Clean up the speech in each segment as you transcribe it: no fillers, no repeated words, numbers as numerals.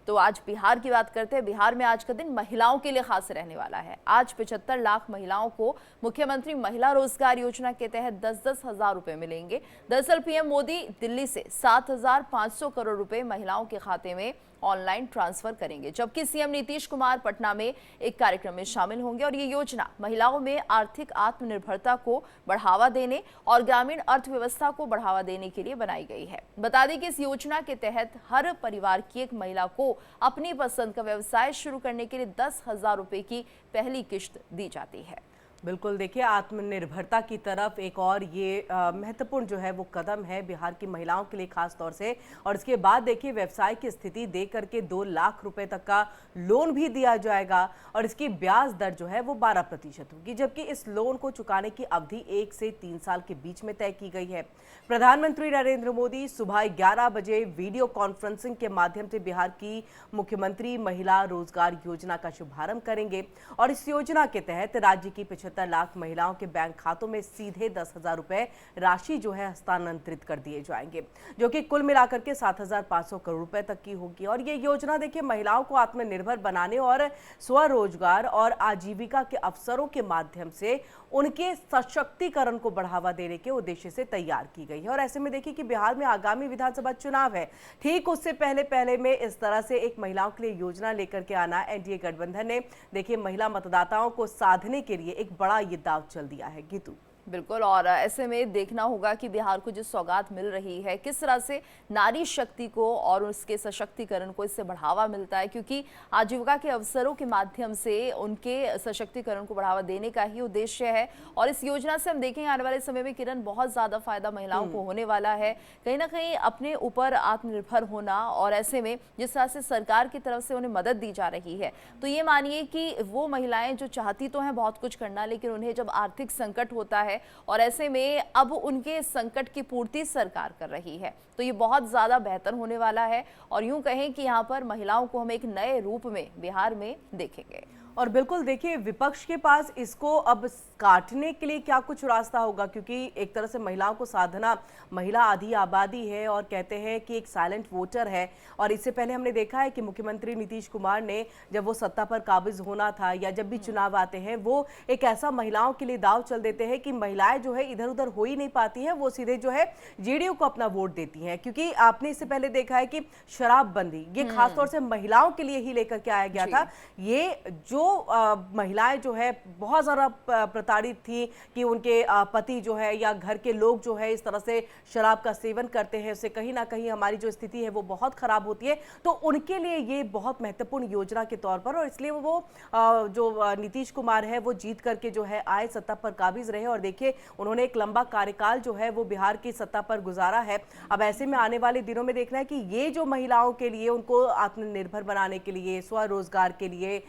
तो आज बिहार की बात करते हैं। बिहार में आज का दिन महिलाओं के लिए खास रहने वाला है। आज 75 लाख महिलाओं को मुख्यमंत्री महिला रोजगार योजना के तहत 10-10 हजार रुपए मिलेंगे। दरअसल पीएम मोदी दिल्ली से 7,500 करोड़ रुपए महिलाओं के खाते में ऑनलाइन ट्रांसफर करेंगे, जबकि सीएम नीतीश कुमार पटना में एक कार्यक्रम में शामिल होंगे। और ये योजना महिलाओं में आर्थिक आत्मनिर्भरता को बढ़ावा देने और ग्रामीण अर्थव्यवस्था को बढ़ावा देने के लिए बनाई गई है। बता दें कि इस योजना के तहत हर परिवार की एक महिला को अपनी पसंद का व्यवसाय शुरू करने के लिए 10,000 रुपए की पहली किश्त दी जाती है। बिल्कुल, देखिए आत्मनिर्भरता की तरफ एक और ये महत्वपूर्ण जो है वो कदम है बिहार की महिलाओं के लिए खास तौर से। और इसके बाद देखिए व्यवसाय की स्थिति देख करके 2 लाख रुपए तक का लोन भी दिया जाएगा और इसकी ब्याज दर जो है वो 12% होगी, जबकि इस लोन को चुकाने की अवधि 1 से 3 साल के बीच में तय की गई है। प्रधानमंत्री नरेंद्र मोदी सुबह 11 बजे वीडियो कॉन्फ्रेंसिंग के माध्यम से बिहार की मुख्यमंत्री महिला रोजगार योजना का शुभारंभ करेंगे और इस योजना के तहत राज्य की 75 लाख महिलाओं के बैंक खातों में सीधे 10,000 रुपए राशि जो है हस्तांतरित कर दिए जाएंगे, जो कि कुल मिलाकर के 7,500 करोड़ रुपए तक की होगी। और ये योजना देखिए महिलाओं को आत्मनिर्भर बनाने और स्वरोजगार और आजीविका के अवसरों के माध्यम से उनके सशक्तिकरण को बढ़ावा देने के उद्देश्य से तैयार की गई है। और ऐसे में देखिए कि बिहार में आगामी विधानसभा चुनाव है, ठीक उससे पहले में इस तरह से एक महिलाओं के लिए योजना लेकर के आना एनडीए गठबंधन ने देखिए महिला मतदाताओं को साधने के लिए एक बड़ा ये दाव चल दिया है। गीतू बिल्कुल, और ऐसे में देखना होगा कि बिहार को जो सौगात मिल रही है किस तरह से नारी शक्ति को और उसके सशक्तिकरण को इससे बढ़ावा मिलता है, क्योंकि आजीविका के अवसरों के माध्यम से उनके सशक्तिकरण को बढ़ावा देने का ही उद्देश्य है। और इस योजना से हम देखेंगे आने वाले समय में किरण बहुत ज़्यादा फायदा महिलाओं को होने वाला है, कहीं ना कहीं अपने ऊपर आत्मनिर्भर होना। और ऐसे में जिस तरह से सरकार की तरफ से उन्हें मदद दी जा रही है, तो ये मानिए कि वो महिलाएं जो चाहती तो हैं बहुत कुछ करना, लेकिन उन्हें जब आर्थिक संकट होता है और ऐसे में अब उनके संकट की पूर्ति सरकार कर रही है, तो ये बहुत ज्यादा बेहतर होने वाला है। और यूं कहें कि यहाँ पर महिलाओं को हम एक नए रूप में बिहार में देखेंगे। और बिल्कुल देखिए विपक्ष के पास इसको अब काटने के लिए क्या कुछ रास्ता होगा, क्योंकि एक तरह से महिलाओं को साधना, महिला आधी आबादी है और कहते हैं कि एक साइलेंट वोटर है। और इससे पहले हमने देखा है कि मुख्यमंत्री नीतीश कुमार ने जब वो सत्ता पर काबिज होना था या जब भी चुनाव आते हैं वो एक ऐसा महिलाओं के लिए दाव चल देते हैं कि महिलाएं जो है इधर उधर हो ही नहीं पाती हैं, वो सीधे जो है जेडीयू को अपना वोट देती हैं। क्योंकि आपने इससे पहले देखा है कि शराबबंदी ये खासतौर से महिलाओं के लिए ही लेकर के आया गया था। ये जो महिलाएं जो है बहुत ज़्यादा प्रताड़ित थी कि उनके पति जो है या घर के लोग जो है इस तरह से शराब का सेवन करते हैं, उससे कहीं ना कहीं हमारी जो स्थिति है वो बहुत खराब होती है। तो उनके लिए ये बहुत महत्वपूर्ण योजना के तौर पर, और इसलिए वो जो नीतीश कुमार है वो जीत करके जो है आए, सत्ता पर काबिज रहे। और देखिए उन्होंने एक लंबा कार्यकाल जो है वो बिहार की सत्ता पर गुजारा है। अब ऐसे में आने वाले दिनों में देखना है कि ये जो महिलाओं के लिए, उनको आत्मनिर्भर बनाने के लिए, स्वरोजगार के लिए,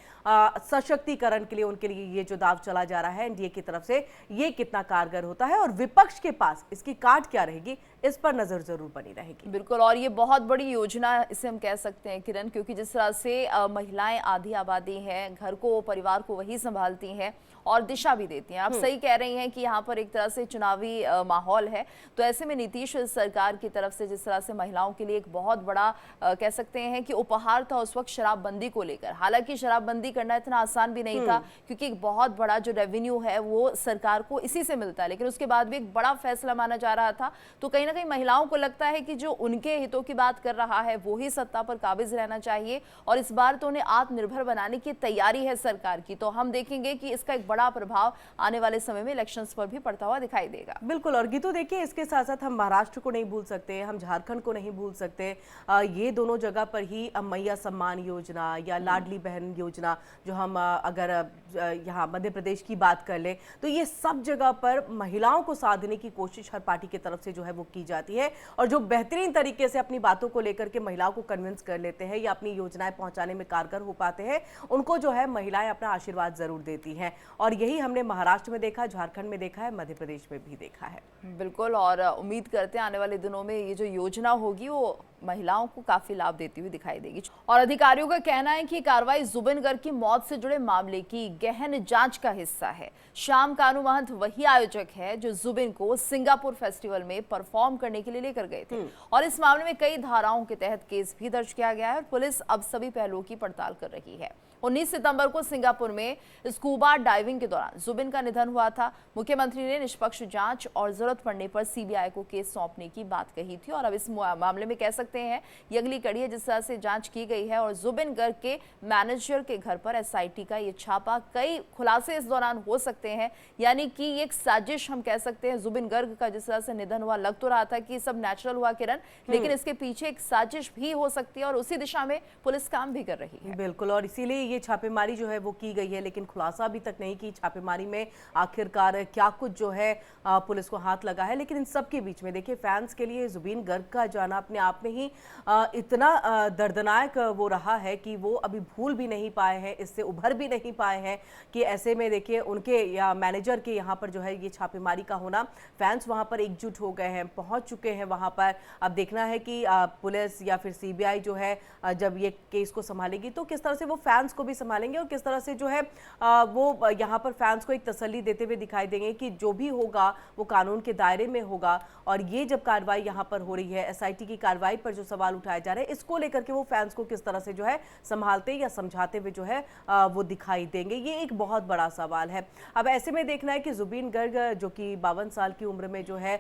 सशक्तिकरण के लिए, उनके लिए ये जो दाव चला जा रहा है एनडीए की तरफ से, ये कितना कारगर होता है और विपक्ष के पास इसकी काट क्या रहेगी, इस पर नजर जरूर बनी रहेगी। बिल्कुल, और ये बहुत बड़ी योजना इसे हम कह सकते हैं किरण, क्योंकि जिस तरह से महिलाएं आधी आबादी हैं, घर को, परिवार को वही संभालती हैं और दिशा भी देती हैं। आप सही कह रही हैं कि यहाँ पर एक तरह से चुनावी माहौल है, तो ऐसे में नीतीश सरकार की तरफ से जिस तरह से महिलाओं के लिए एक बहुत बड़ा कह सकते हैं कि उपहार था उस वक्त शराबबंदी को लेकर। हालांकि शराबबंदी करना इतना आसान भी नहीं था, क्योंकि एक बहुत बड़ा जो रेवेन्यू है वो सरकार को इसी से मिलता है, लेकिन उसके बाद भी एक बड़ा फैसला माना जा रहा था। तो कहीं ना कहीं महिलाओं को लगता है कि जो उनके हितों की बात कर रहा है वो ही सत्ता पर काबिज रहना चाहिए, और इस बार तो उन्हें आत्मनिर्भर बनाने की तैयारी है सरकार की। तो हम देखेंगे कि इसका एक बड़ा प्रभाव आने वाले समय में इलेक्शंस पर भी पड़ता हुआ दिखाई देगा। बिल्कुल, और गीतू देखिए इसके साथ साथ हम महाराष्ट्र को नहीं भूल सकते, हम झारखंड को नहीं भूल सकते। ये दोनों जगह पर ही मैया सम्मान योजना या लाडली बहन योजना, जो हम अगर यहाँ मध्य प्रदेश की बात कर ले, तो ये सब जगह पर महिलाओं को साधने की कोशिश हर पार्टी की तरफ से जो है वो की जाती है। और जो बेहतरीन तरीके से अपनी बातों को लेकर के महिलाओं को कन्विंस कर लेते हैं या अपनी योजनाएं पहुंचाने में कारगर हो पाते हैं, उनको जो है महिलाएं अपना आशीर्वाद जरूर देती हैं। और यही हमने महाराष्ट्र में देखा, झारखंड में देखा है, मध्य प्रदेश में भी देखा है। बिल्कुल, और उम्मीद करते हैं आने वाले दिनों में ये जो योजना होगी वो महिलाओं को काफी लाभ देती हुई दिखाई देगी। और अधिकारियों का कहना है कि कार्रवाई जुबिन गर्ग की मौत से जुड़े मामले की गहन जांच का हिस्सा है। श्याम कानू महंत वही आयोजक है जो जुबिन को सिंगापुर फेस्टिवल में परफॉर्म इन्फॉर्म करने के लिए लेकर गए थे और इस मामले में कई धाराओं के तहत केस भी दर्ज किया गया है और पुलिस अब सभी पहलुओं की पड़ताल कर रही है। 19 सितंबर को सिंगापुर में स्कूबा डाइविंग के दौरान जुबिन का निधन हुआ था। मुख्यमंत्री ने निष्पक्ष जांच और जरूरत पड़ने पर सीबीआई को केस सौंपने की बात कही थी और अब इस मामले में कह सकते हैं ये अगली कड़ी है जिस तरह से जांच की गई है और जुबिन गर्ग के मैनेजर के घर पर एसआईटी का ये छापा, कई खुलासे इस दौरान हो सकते हैं, यानी कि एक साजिश हम कह सकते हैं। जुबिन गर्ग का जिस तरह से निधन हुआ, लग तो रहा था कि सब नेचुरल हुआ किरण, लेकिन इसके पीछे एक साजिश भी हो सकती है और उसी दिशा में पुलिस काम भी कर रही है। बिल्कुल, और इसीलिए ये छापेमारी जो है वो की गई है, लेकिन खुलासा अभी तक नहीं की छापेमारी में आखिरकार क्या कुछ जो है पुलिस को हाथ लगा है। लेकिन इन सब के बीच में देखिए, फैंस के लिए जुबिन गर्ग का जाना अपने आप में ही इतना दर्दनाक वो रहा है कि वो अभी भूल भी नहीं पाए हैं, इससे उभर भी नहीं पाए हैं कि ऐसे में देखिए उनके या मैनेजर के यहाँ पर जो है ये छापेमारी का होना, फैंस वहाँ पर एकजुट हो गए हैं, पहुँच चुके हैं वहाँ पर। अब देखना है कि पुलिस या फिर सीबीआई जो है जब ये केस को संभालेगी तो किस तरह से वो फैंस को भी संभालेंगे और किस तरह से जो है वो यहाँ पर फैंस को एक तसल्ली देते हुए दिखाई देंगे कि जो भी होगा वो कानून के दायरे में होगा। और ये जब कार्रवाई यहाँ पर हो रही है, एसआईटी की कार्रवाई पर जो सवाल उठाए जा रहे हैं, इसको लेकर के वो फैंस को किस तरह से जो है संभालते या समझाते हुए जो है वो दिखाई देंगे, ये एक बहुत बड़ा सवाल है। अब ऐसे में देखना है कि जुबिन गर्ग जो कि 52 साल की उम्र में जो है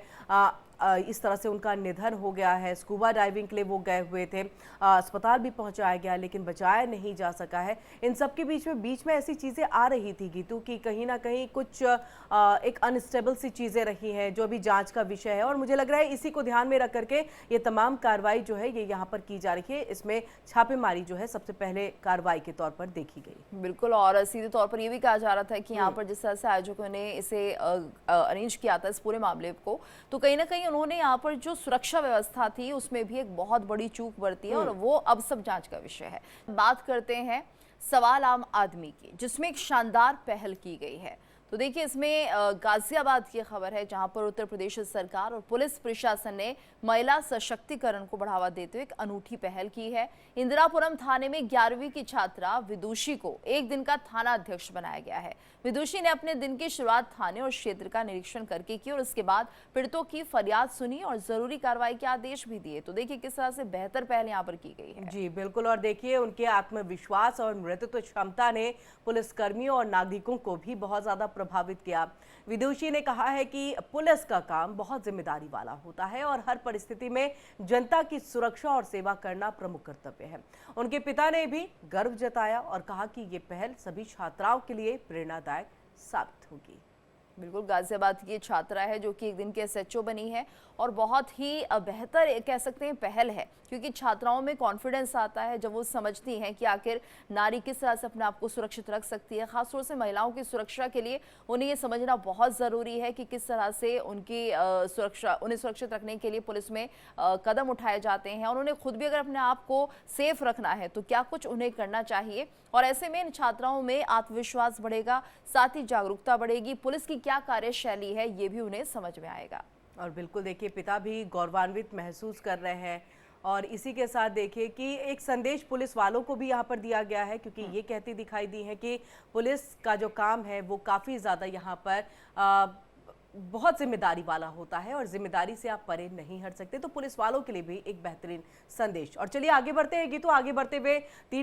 इस तरह से उनका निधन हो गया है। स्कूबा डाइविंग के लिए वो गए हुए थे, अस्पताल भी पहुंचाया गया लेकिन बचाया नहीं जा सका है। इन सब के बीच में ऐसी चीज़ें आ रही थी गीतू कि कहीं ना कहीं कुछ एक अनस्टेबल सी चीज़ें रही हैं जो अभी जांच का विषय है और मुझे लग रहा है इसी को ध्यान में रख करके ये तमाम कार्रवाई जो है ये यहाँ पर की जा रही है। इसमें छापेमारी जो है सबसे पहले कार्रवाई के तौर पर देखी गई। बिल्कुल, और सीधे तौर पर यह भी कहा जा रहा था कि यहाँ पर जिस तरह से आयोजकों ने इसे अरेंज किया था इस पूरे मामले को, तो कहीं ना कहीं उन्होंने यहाँ पर जो सुरक्षा व्यवस्था थी उसमें भी एक बहुत बड़ी चूक बरती है और वो अब सब जांच का विषय है। बात करते हैं सवाल आम आदमी की, जिसमें एक शानदार पहल की गई है। तो देखिए, इसमें गाजियाबाद की खबर है जहां पर उत्तर प्रदेश सरकार और पुलिस प्रशासन ने महिला सशक्तिकरण को बढ़ावा देते हुए एक अनूठी पहल की है। इंदिरापुरम थाने में 11वीं की छात्रा विदुषी को एक दिन का थाना अध्यक्ष बनाया गया है। विदुषी ने अपने दिन की शुरुआत थाने और क्षेत्र का निरीक्षण करके की और उसके बाद पीड़ितों की फरियाद सुनी और जरूरी कार्रवाई के आदेश भी दिए। तो देखिए किस तरह से बेहतर पहल यहाँ पर की गई है। जी बिल्कुल, और देखिए उनके आत्मविश्वास और नेतृत्व क्षमता ने पुलिसकर्मियों और नागरिकों को भी बहुत ज्यादा प्रभावित किया। विदुषी ने कहा है कि पुलिस का काम बहुत जिम्मेदारी वाला होता है और हर परिस्थिति में जनता की सुरक्षा और सेवा करना प्रमुख कर्तव्य है। उनके पिता ने भी गर्व जताया और कहा कि ये पहल सभी छात्राओं के लिए प्रेरणादायक साबित होगी। बिल्कुल, गाजियाबाद की छात्रा है जो कि एक दिन के एसएचओ बनी है और बहुत ही बेहतर कह सकते हैं पहल है, क्योंकि छात्राओं में कॉन्फिडेंस आता है जब वो समझती हैं कि आखिर नारी किस तरह से अपने आप को सुरक्षित रख सकती है। खासतौर से महिलाओं की सुरक्षा के लिए उन्हें ये समझना बहुत ज़रूरी है कि किस तरह से उनकी उन्हें सुरक्षित रखने के लिए पुलिस में कदम उठाए जाते हैं और उन्हें खुद भी अगर अपने आप को सेफ रखना है तो क्या कुछ उन्हें करना चाहिए। और ऐसे में इन छात्राओं में आत्मविश्वास बढ़ेगा, साथ ही जागरूकता बढ़ेगी, पुलिस की क्या कार्यशैली है ये भी उन्हें समझ में आएगा। और बिल्कुल देखिए, पिता भी गौरवान्वित महसूस कर रहे हैं और इसी के साथ देखिए कि एक संदेश पुलिस वालों को भी यहाँ पर दिया गया है, क्योंकि ये कहती दिखाई दी है कि पुलिस का जो काम है वो काफ़ी ज़्यादा यहाँ पर बहुत जिम्मेदारी वाला होता है और जिम्मेदारी से आप परे नहीं हट सकते। तो पुलिस वालों के लिए भी एक बेहतरीन संदेश। और चलिए आगे बढ़ते हैं, तो आगे बढ़ते हुए